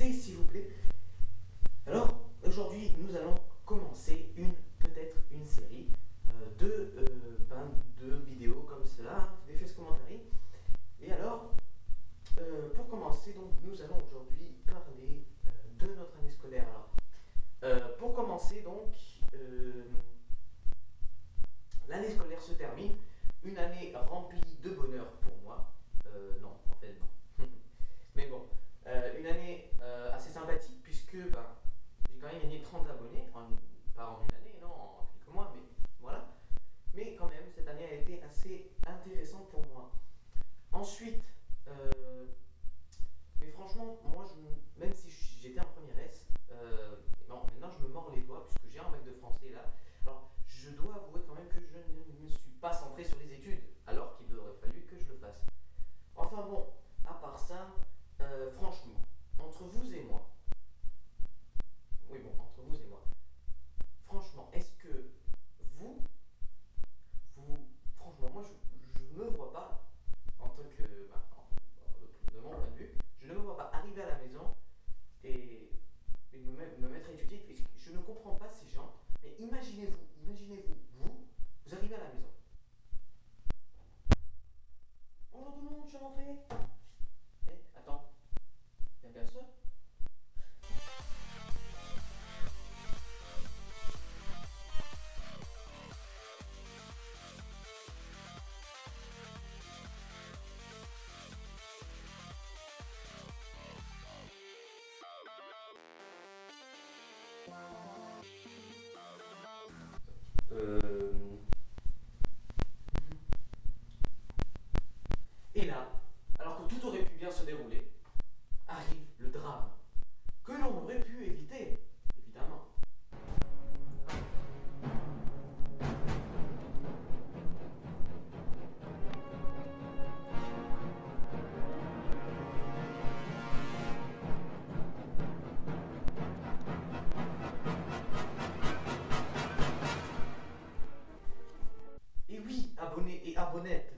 s'installer, s'il vous plaît. Alors, aujourd'hui, nous allons commencer peut-être une série de vidéos comme cela, des faits commentaires. Et alors, pour commencer, donc, nous allons aujourd'hui parler de notre année scolaire. Alors, pour commencer, donc, l'année scolaire se termine. Une année remplie de bonheur pour moi. Non, en fait, non. Mais bon, une année assez sympathique puisque j'ai quand même gagné 30 abonnés, pas en une année, non, en quelques mois, mais voilà. Mais quand même, cette année a été assez intéressante pour moi. Ensuite, mais franchement, moi, même si j'étais en première S, bon, maintenant je me mords les doigts puisque j'ai un bac de français là. Alors, je dois avouer quand même que je ne me suis pas centré sur les études, alors qu'il aurait fallu que je le fasse. Enfin bon, à part ça, franchement, entre vous et moi, oui bon, entre vous et moi, franchement, est-ce que vous, franchement, moi je me vois pas, en tant que, de mon point de vue, je ne me vois pas arriver à la maison et me mettre à étudier. Je ne comprends pas ces gens, mais vous arrivez à la maison. Bonjour tout le monde, je suis rentré. Eh, attends, y'a personne? Et là, alors que tout aurait pu bien se dérouler, arrive le drame que l'on aurait pu éviter, évidemment. Et oui, abonnés et abonnettes.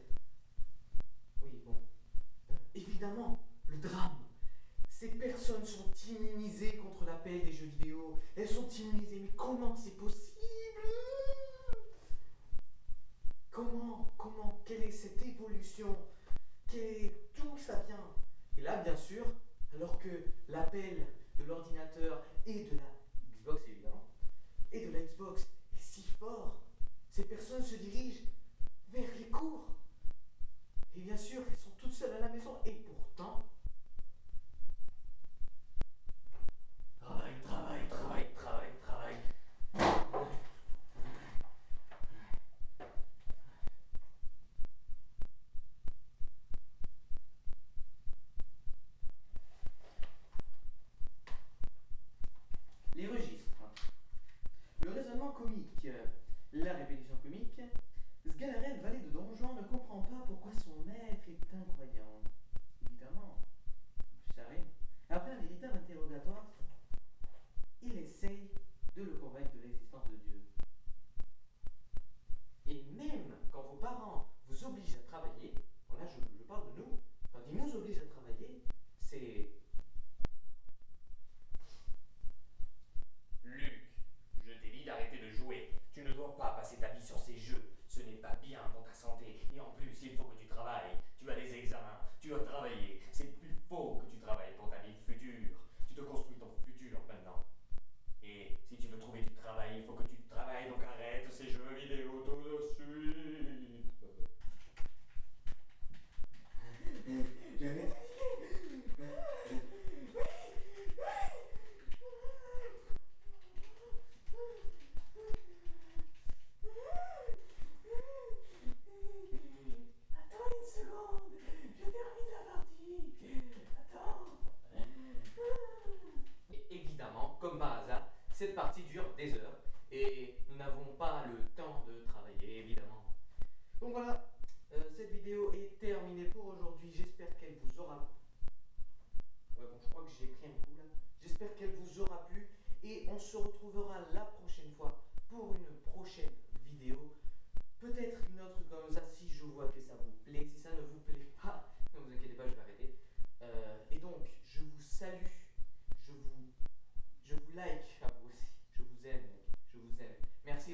Oui, bon. Évidemment, le drame. Ces personnes sont immunisées contre l'appel des jeux vidéo. Elles sont immunisées, mais comment c'est possible? Comment, quelle est cette évolution? D'où ça vient? Et là, bien sûr, alors que l'appel de l'ordinateur et de la Xbox, évidemment, et de la Xbox est si fort, ces personnes se dirigent vers les cours. Et bien sûr, elles sont toutes seules à la maison. Et pourtant, travail.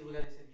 regardez cette